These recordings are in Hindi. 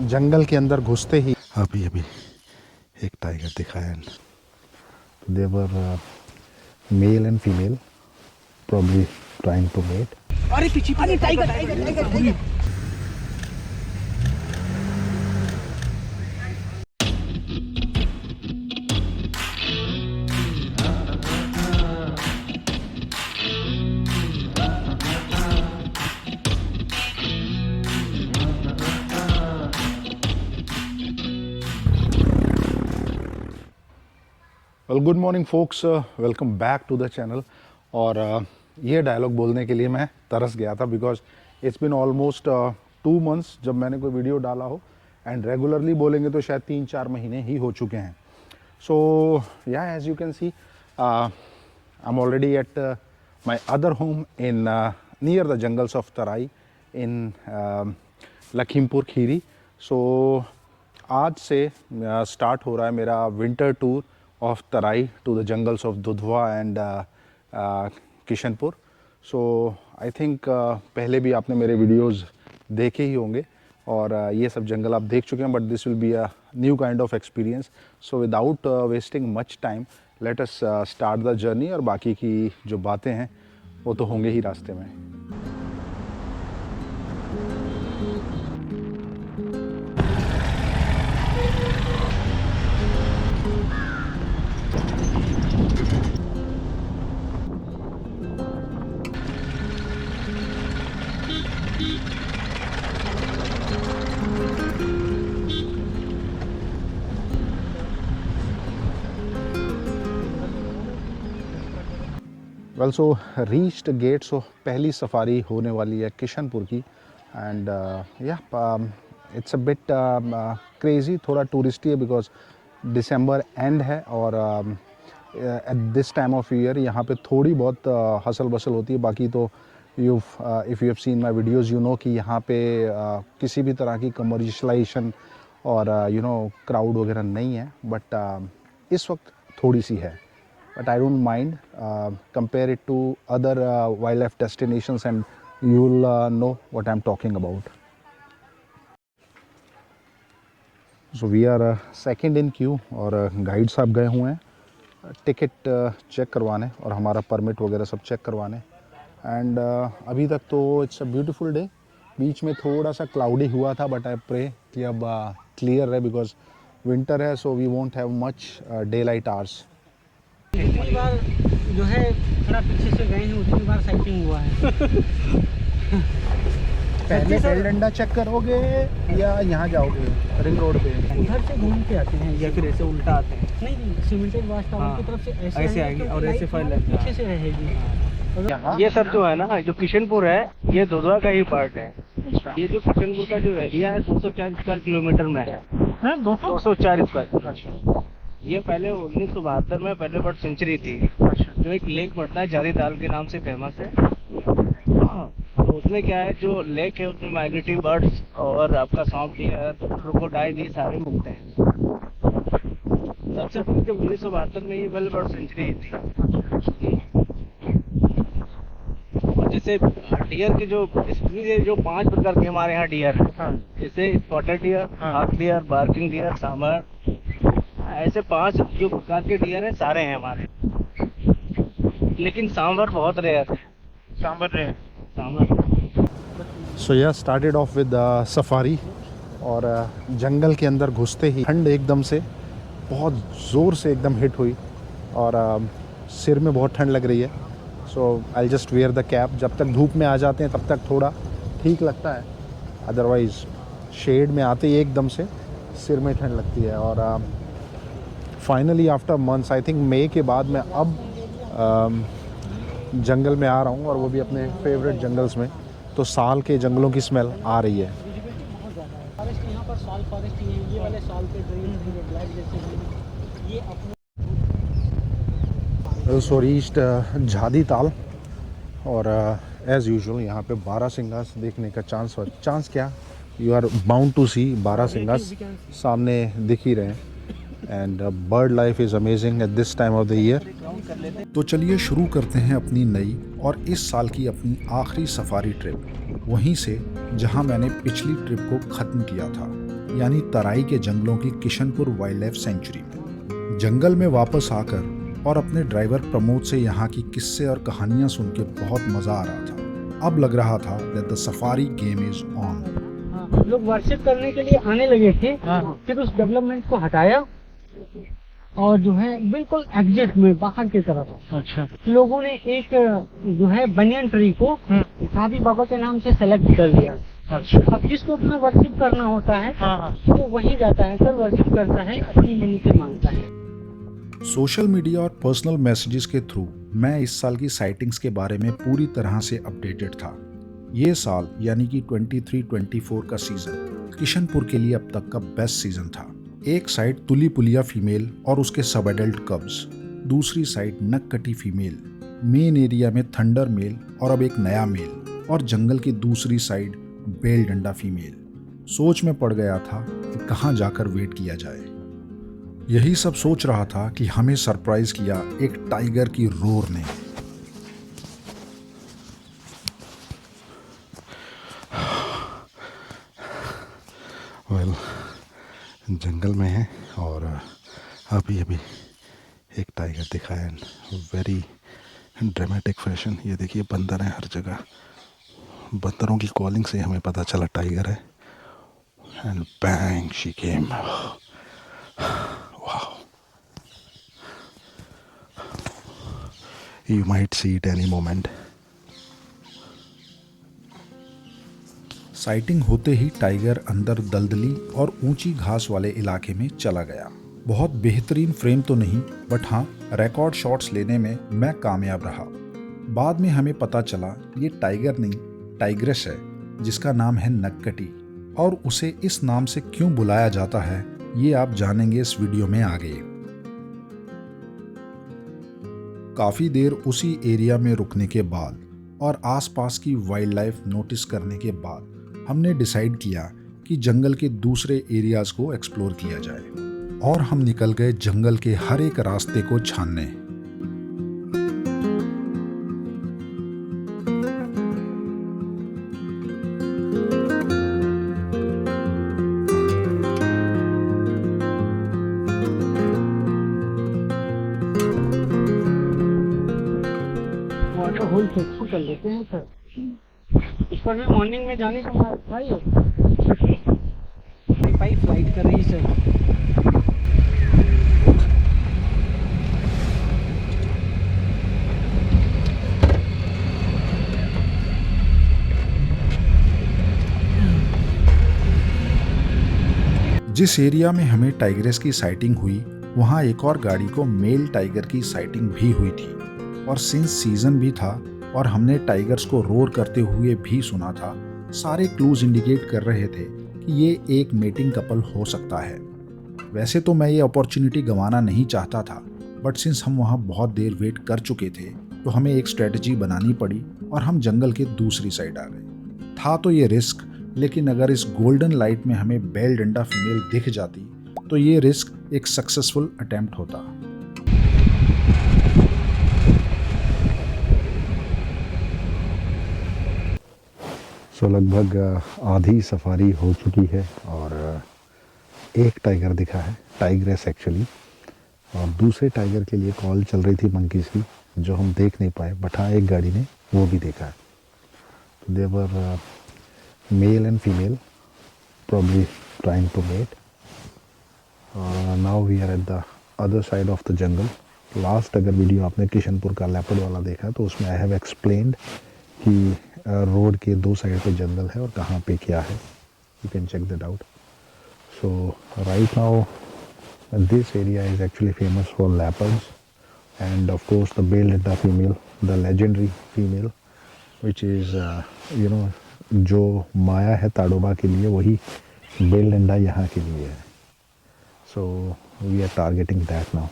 जंगल के अंदर घुसते ही अभी एक टाइगर दिखा है। They are male and female probably trying to mate. अरे पीछे अरे tiger. Well good morning folks, welcome back to the channel. और ये डायलॉग बोलने के लिए मैं तरस गया था because it's been almost 2 months जब मैंने कोई वीडियो डाला हो, एंड रेगुलरली बोलेंगे तो शायद 3-4 महीने ही हो चुके हैं। So ya as you can see I am already at my other home in near the jungles of Terai in Lakhimpur Kheri. सो आज से स्टार्ट हो रहा है मेरा winter tour of Tarai to the jungles of Dudhwa and Kishanpur. So I think पहले भी आपने मेरे वीडियोस देखे ही होंगे और ये सब जंगल आप देख चुके हैं, but this will be a new kind of experience. So without wasting much time let us start the journey, और बाकी की जो बातें हैं वो तो होंगे ही रास्ते में। Well so reached gate. So पहली सफारी होने वाली है किशनपुर की, and ya it's a bit crazy, थोड़ा टूरिस्टी है बिकॉज दिसंबर एंड है और at this time of year यहाँ पे थोड़ी बहुत हसल बसल होती है। बाकी तो if you have seen my videos you know कि यहाँ पे किसी भी तरह की कमर्शलाइजेशन और क्राउड वगैरह नहीं है, बट इस वक्त थोड़ी सी है। But I don't mind. Compare it to other wildlife destinations and you'll know what I'm talking about. So we are second in queue और गाइड साहब गए हुए हैं टिकट चेक करवाने और हमारा परमिट वगैरह सब चेक करवाने। एंड अभी तक तो इट्स अ ब्यूटीफुल डे। बीच में थोड़ा सा क्लाउडी हुआ था, बट आई प्रे कि अब क्लियर है बिकॉज विंटर है, so we won't have much daylight hours. जितनी बार जो है थोड़ा पीछे से गए हैं उतनी बार साइकिंग हुआ है। पहले बेल डंडा चेक करोगे या यहाँ जाओगे रिंग रोड पे? उधर से घूम के आते हैं या फिर ऐसे उल्टा आते हैं? नहीं, सीमेंटेड वाश टाउन की तरफ से ऐसे आएगी और ऐसे फैल पीछे से रहेगी। ये सब जो है ना, जो किशनपुर है ये दुधवा का ही पार्ट है। ये जो किशनपुर का जो एरिया है 204 स्क्वायर किलोमीटर में है। 204 स्क्वायर। ये पहले 1972 में पहले बर्ड सेंचुरी थी, जो एक लेक पड़ता है जारी ताल के नाम से फेमस है। तो उसमें क्या है, जो लेक है उसमें माइग्रेटरी बर्ड्स और आपका सांप डियर, क्रोकोडाइल, ये सारे मिलते हैं। सबसे पहले जब 1972 में ये पहले बर्ड सेंचुरी थी। और जैसे डियर के जो 5 प्रकार के हमारे यहाँ डियर है, जैसे स्पॉटेड डियर, हाथ डियर, बार्किंग डियर, सांभर, ऐसे 5 जो प्रकार के डियर हैं सारे हैं हमारे। लेकिन सांभर बहुत रेयर है। सांभर सो यह स्टार्टेड ऑफ विद सफारी, और जंगल के अंदर घुसते ही ठंड एकदम से बहुत ज़ोर से एकदम हिट हुई और सिर में बहुत ठंड लग रही है। So I just wear the cap. जब तक धूप में आ जाते हैं तब तक थोड़ा ठीक लगता है, अदरवाइज़ शेड में आते ही एकदम से सिर में ठंड लगती है। और finally after months, I think मई के बाद मैं अब जंगल में आ रहा हूँ, और वो भी अपने फेवरेट जंगल्स में। तो साल के जंगलों की स्मेल आ रही है। फॉरेस्ट यहाँ पर साल फॉरेस्ट ही है, ये वाले साल के ग्रीन ब्लैक जैसे ये अपने। सो रीच्ड झादी ताल, और एज़ यूजुअल यहाँ पे बारहसिंगास देखने का चांस क्या, यू आर बाउंड टू सी बारहसिंगास सामने दिख ही रहे हैं। And bird life is amazing eight this time of the year. तो चलिए शुरू करते हैं अपनी नई और इस साल की अपनी आखिरी सफारी ट्रिप, वहीं से जहां मैंने पिछली ट्रिप को ख़त्म किया था। यानी तराई के जंगलों की किशनपुर वाइल्ड लाइफ सेंचुरी में। जंगल में वापस आकर और अपने ड्राइवर प्रमोद से यहाँ की किस्से और कहानियां सुन के बहुत मजा आ रहा था। अब लग रहा था that the safari game is on. लोग वर्शिप करने के लिए आने लगे थे, फिर उस डेवलपमेंट को हटाया और जो है बिल्कुल एग्जिट में बाहर की तरफ अच्छा लोगों ने एक जो है बनियन ट्री को सादी बाबा के नाम से सेलेक्ट कर लिया। अच्छा, अब जिसको अपना वर्शिप करना होता है वो वहीं जाता है, सर वर्शिप करता है, अपनी मन्नतें मांगता है। सोशल मीडिया और पर्सनल मैसेजेस के थ्रू मैं इस साल की साइटिंग्स के बारे में पूरी तरह से अपडेटेड था। ये साल यानी कि 23-24 का सीजन किशनपुर के लिए अब तक का बेस्ट सीजन था। एक साइड तुली पुलिया फीमेल और उसके सब एडल्ट कब्स, दूसरी साइड नक्कटी फीमेल, मेन एरिया में थंडर मेल और अब एक नया मेल, और जंगल की दूसरी साइड बेल डंडा फीमेल। सोच में पड़ गया था कि कहाँ जाकर वेट किया जाए। यही सब सोच रहा था कि हमें सरप्राइज किया एक टाइगर की रोर ने। वेल, जंगल में है और अभी अभी एक टाइगर दिखा है, वेरी ड्रामेटिक फैशन। ये देखिए बंदर है हर जगह, बंदरों की कॉलिंग से हमें पता चला टाइगर है। And bang she came. Wow, you might see it any moment. Sighting होते ही टाइगर अंदर दलदली और ऊंची घास वाले इलाके में चला गया। बहुत बेहतरीन फ्रेम तो नहीं, बट हाँ रिकॉर्ड शॉट्स लेने में मैं कामयाब रहा। बाद में हमें पता चला ये टाइगर नहीं टाइग्रेस है, जिसका नाम है नक्कटी, और उसे इस नाम से क्यों बुलाया जाता है ये आप जानेंगे इस वीडियो में आगे। काफी देर उसी एरिया में रुकने के बाद और आसपास की वाइल्ड लाइफ नोटिस करने के बाद हमने डिसाइड किया कि जंगल के दूसरे एरियाज को एक्सप्लोर किया जाए, और हम निकल गए जंगल के हर एक रास्ते को छानने। वाटर होल फिक्स कर लेते हैं सर। इस पर भी मॉर्निंग में जाने का भाई पाइप फ्लाइट कर रही सर। जिस एरिया में हमें टाइग्रेस की साइटिंग हुई वहाँ एक और गाड़ी को मेल टाइगर की साइटिंग भी हुई थी, और सिंस सीजन भी था और हमने टाइगर्स को रोर करते हुए भी सुना था, सारे क्लूज इंडिकेट कर रहे थे कि ये एक मेटिंग कपल हो सकता है। वैसे तो मैं ये अपॉर्चुनिटी गंवाना नहीं चाहता था, बट सिंस हम वहाँ बहुत देर वेट कर चुके थे तो हमें एक स्ट्रेटजी बनानी पड़ी और हम जंगल के दूसरी साइड आ गए। था तो ये रिस्क, लेकिन अगर इस गोल्डन लाइट में हमें बेल डंडा फीमेल दिख जाती तो ये रिस्क एक सक्सेसफुल अटेम्प्ट होता। सो लगभग आधी सफारी हो चुकी है और एक टाइगर दिखा है, टाइग्रेस एक्चुअली, और दूसरे टाइगर के लिए कॉल चल रही थी मंकीज़ की, जो हम देख नहीं पाए, बट हाँ एक गाड़ी ने वो भी देखा है। तो their male and female probably trying to mate. Now we are at the other side of the jungle. Last अगर वीडियो आपने किशनपुर का लेपर्ड वाला देखा तो उसमें आई हैव एक्सप्लेन्ड कि रोड के दो साइड पे जंगल है और कहाँ पे क्या है। You can check that out. So right now this area is actually famous for leopards and of course the Bale Danda female, the legendary female, which is जो माया है ताडोबा के लिए वही बेल डंडा यहाँ के लिए है। So we are targeting that now.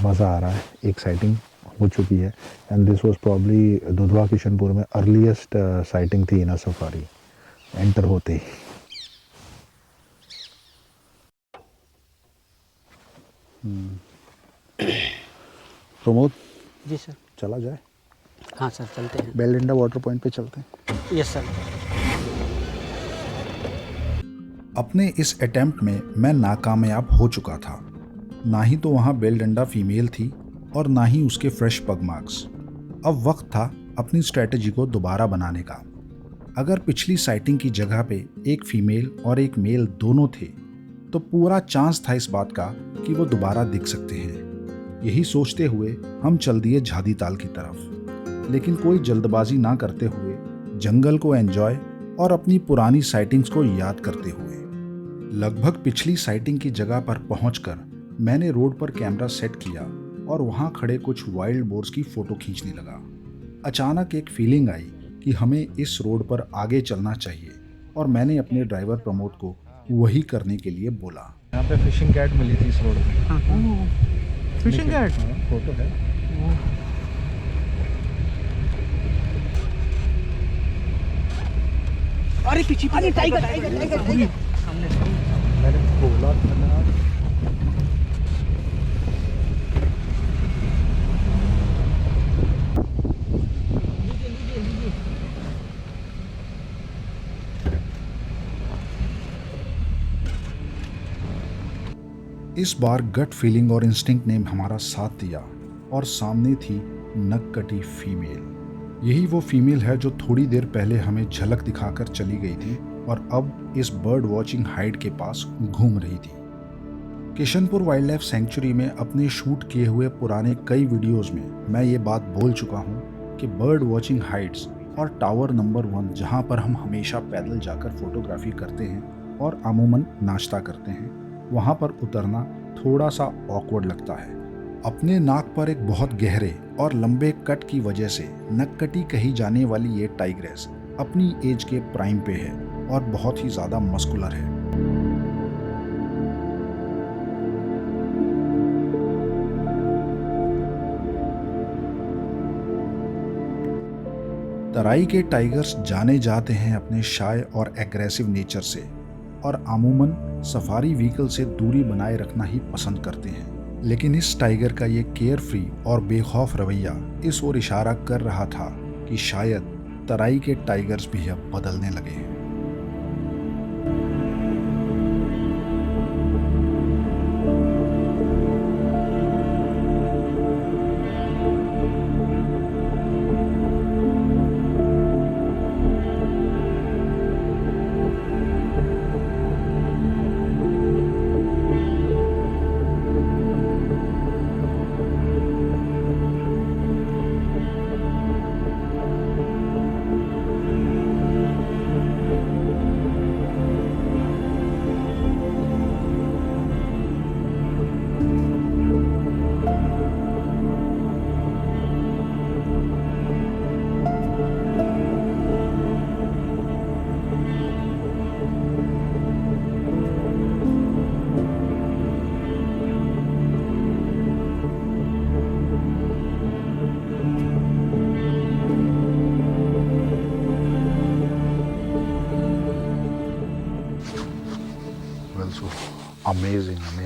मज़ा आ रहा है, एक साइटिंग हो चुकी है and this was probably Dudhwa Kishanpur में अर्लीस्ट साइटिंग थी इन अ सफारी एंटर होते ही। प्रमोद जी सर। चला जाए? हाँ सर चलते हैं। बेल डंडा वाटर पॉइंट पे चलते हैं। Yes sir. अपने इस अटेम्प्ट में मैं नाकामयाब हो चुका था। ना ही तो वहाँ बेल डंडा फीमेल थी और ना ही उसके फ्रेश पग मार्क्स। अब वक्त था अपनी स्ट्रेटजी को दोबारा बनाने का। अगर पिछली साइटिंग की जगह पे एक फीमेल और एक मेल दोनों थे तो पूरा चांस था इस बात का कि वो दोबारा दिख सकते हैं। यही सोचते हुए हम चल दिए झादी ताल की तरफ, लेकिन कोई जल्दबाजी ना करते हुए जंगल को एंजॉय और अपनी पुरानी साइटिंग्स को याद करते हुए। लगभग पिछली साइटिंग की जगह पर पहुंचकर मैंने रोड पर कैमरा सेट किया और वहां खड़े कुछ वाइल्ड बोर्स की फोटो खींचने लगा। अचानक एक फीलिंग आई कि हमें इस रोड पर आगे चलना चाहिए और मैंने अपने ड्राइवर प्रमोद को वही करने के लिए बोला। यहाँ पे फिशिंग कैट मिली थी इस रोड पे। फिशिंग कैट फोटो है। अरे पीछे अरे टाइगर टाइगर टाइगर मैंने बोला था ना। इस बार गट फीलिंग और इंस्टिंक्ट ने हमारा साथ दिया और सामने थी नक्कटी फीमेल। यही वो फीमेल है जो थोड़ी देर पहले हमें झलक दिखाकर चली गई थी और अब इस बर्ड वॉचिंग हाइड के पास घूम रही थी। किशनपुर वाइल्ड लाइफ सेंचुरी में अपने शूट किए हुए पुराने कई वीडियोस में मैं ये बात बोल चुका हूँ कि बर्ड वॉचिंग हाइट्स और टावर नंबर 1 जहाँ पर हम हमेशा पैदल जाकर फोटोग्राफी करते हैं और अमूमन नाश्ता करते हैं, वहाँ पर उतरना थोड़ा सा ऑकवर्ड लगता है। अपने नाक पर एक बहुत गहरे और लंबे कट की वजह से नक्कटी कही जाने वाली ये टाइग्रेस अपनी एज के प्राइम पे है और बहुत ही ज़्यादा मस्कुलर है। तराई के टाइगर्स जाने जाते हैं अपने शाय और एग्रेसिव नेचर से और अमूमन सफारी व्हीकल से दूरी बनाए रखना ही पसंद करते हैं। लेकिन इस टाइगर का ये केयर फ्री और बेखौफ रवैया इस ओर इशारा कर रहा था कि शायद तराई के टाइगर्स भी अब बदलने लगे हैं।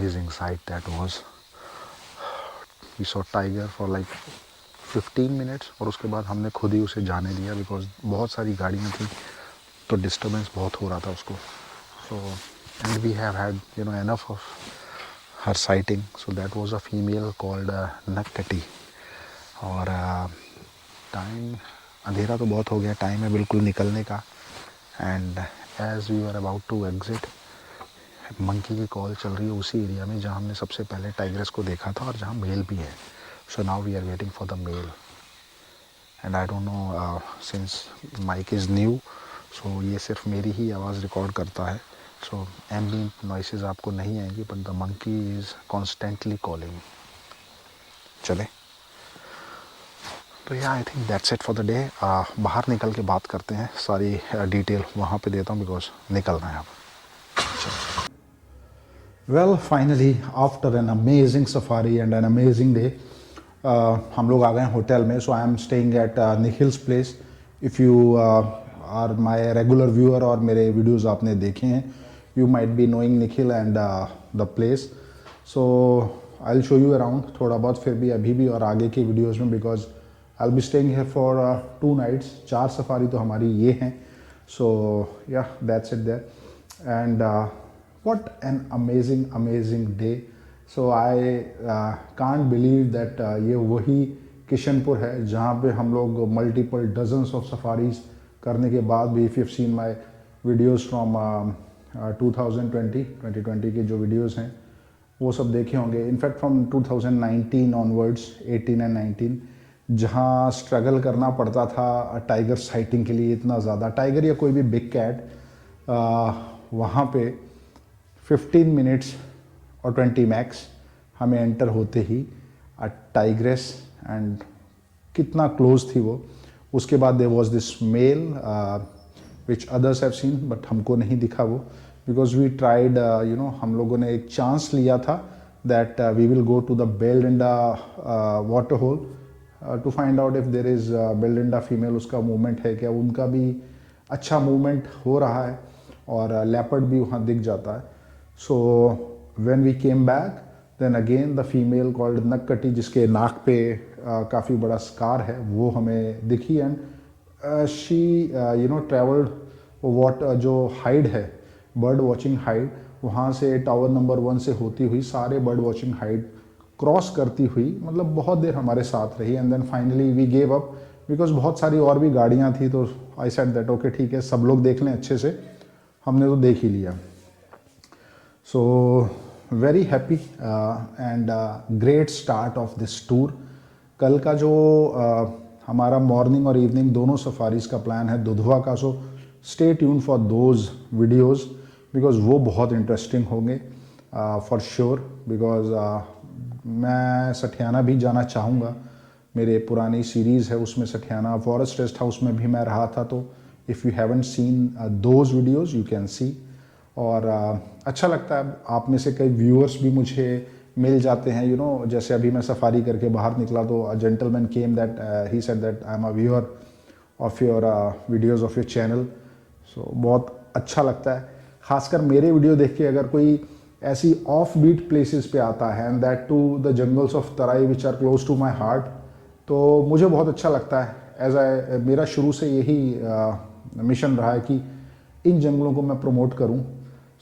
Amazing sight that was. We saw tiger for like 15 minutes और उसके बाद हमने खुद ही उसे जाने दिया बिकॉज बहुत सारी गाड़ियाँ थी तो डिस्टर्बेंस बहुत हो रहा था उसको. So and we have had enough of her sighting. So that was a female called नक्कटी. और टाइम अंधेरा तो बहुत हो गया, टाइम है बिल्कुल निकलने का. And as we were about to exit, monkey की कॉल चल रही है उसी एरिया में जहाँ हमने सबसे पहले टाइग्रेस को देखा था और जहाँ मेल भी है. So now we are waiting for the male and I don't know since Mike is new so ये सिर्फ मेरी ही आवाज़ रिकॉर्ड करता है. सो एम्बिएंट नॉइसेस आपको नहीं आएंगी but the monkey is constantly calling. चले तो या I think that's it for the day. बाहर निकल के बात करते हैं, सारी डिटेल वहाँ पे देता हूँ बिकॉज निकलना है अब. Well, finally, after an amazing safari and an amazing day, हम लोग आ गए हैं होटल में. So I am staying at Nikhil's place. If you are my regular viewer और मेरे वीडियोस आपने देखे हैं, you might be knowing Nikhil and the place. So I'll show you around थोड़ा बहुत फिर भी अभी भी और आगे की वीडियोस में because I'll be staying here for 2 nights. 4 safari तो हमारी ये हैं. So yeah, that's it there. and what an amazing day. So I can't believe that ये वही किशनपुर है जहाँ पे हम लोग मल्टीपल डजन्स ऑफ सफारीज करने के बाद भी, if you have seen my videos from 2020 के जो वीडियोस हैं वो सब देखे होंगे, इनफैक्ट फ्रॉम 2019 ऑनवर्ड्स, 18 एंड 19, जहाँ स्ट्रगल करना पड़ता था टाइगर साइटिंग के लिए इतना ज़्यादा, टाइगर या कोई भी बिग कैट, वहाँ पे 15 मिनट्स और 20 मैक्स हमें एंटर होते ही टाइग्रेस, एंड कितना क्लोज थी वो। उसके बाद there was this male which others have seen, but हमको नहीं दिखा वो, बिकॉज वी ट्राइड, हम लोगों ने एक चांस लिया था that we will go to the Beldinda water hole to find out if there is Beldinda female, उसका मूवमेंट है क्या, उनका भी अच्छा मूवमेंट हो रहा है और लेपर्ड भी वहाँ दिख जाता है। So when we came back then again the female called Nakkati, जिसके नाक पे काफ़ी बड़ा स्कार है, वो हमें दिखी, एंड शी ट्रेवल्ड वॉट जो हाइड है, बर्ड वॉचिंग हाइड, वहाँ से टावर नंबर 1 से होती हुई सारे बर्ड वॉचिंग हाइड क्रॉस करती हुई, मतलब बहुत देर हमारे साथ रही, and then finally we gave up because बहुत सारी और भी गाड़ियाँ थी। तो आई सेड दैट ओके ठीक है, सब लोग देख लें अच्छे से, हमने तो देख ही लिया। So very happy and great start of this tour. कल का जो हमारा मॉर्निंग और इवनिंग दोनों सफारीज का प्लान है दुधवा का, so stay tune for those videos because वो बहुत इंटरेस्टिंग होंगे फॉर श्योर, बिकॉज मैं सठियाना भी जाना चाहूँगा, मेरे पुरानी सीरीज़ है उसमें सठियाना फॉरेस्ट रेस्ट हाउस में भी मैं रहा था, तो if you haven't seen those videos you can सी। और अच्छा लगता है, आप में से कई व्यूअर्स भी मुझे मिल जाते हैं, जैसे अभी मैं सफारी करके बाहर निकला तो a gentleman came that he said that I am a viewer of your videos of your channel. So बहुत अच्छा लगता है, खासकर मेरे वीडियो देख के अगर कोई ऐसी ऑफ बीट प्लेसेस पे आता है, and that too the jungles of Terai which are close to my heart, तो मुझे बहुत अच्छा लगता है। मेरा शुरू से यही मिशन रहा है कि इन जंगलों को मैं प्रमोट करूं।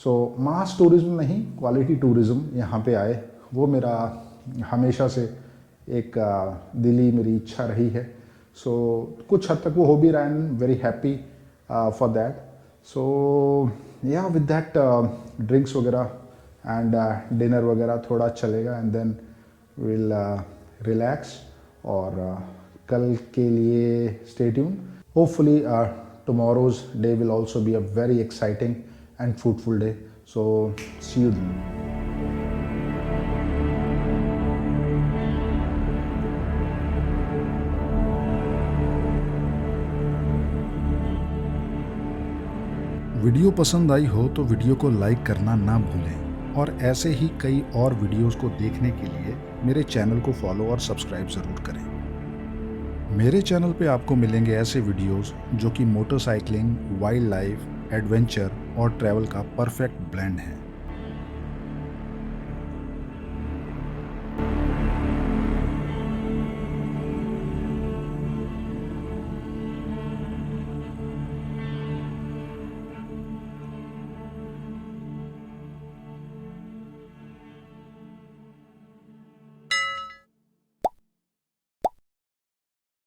सो मास टूरिज्म नहीं, क्वालिटी टूरिज्म यहाँ पे आए, वो मेरा हमेशा से एक दिली मेरी इच्छा रही है। सो कुछ हद तक वो हो भी रहा है, वेरी हैप्पी फॉर दैट। सो या विद दैट ड्रिंक्स वगैरह एंड डिनर वगैरह थोड़ा चलेगा, एंड देन विल रिलैक्स, और कल के लिए stay tune. Hopefully tomorrow's day will also be a very exciting and fruitful day. So see you then. Video पसंद आई हो तो वीडियो को लाइक करना ना भूलें, और ऐसे ही कई और वीडियोस को देखने के लिए मेरे चैनल को फॉलो और सब्सक्राइब ज़रूर करें। मेरे चैनल पे आपको मिलेंगे ऐसे वीडियोस जो कि मोटरसाइकिलिंग, वाइल्ड लाइफ, एडवेंचर और ट्रैवल का परफेक्ट ब्लेंड है।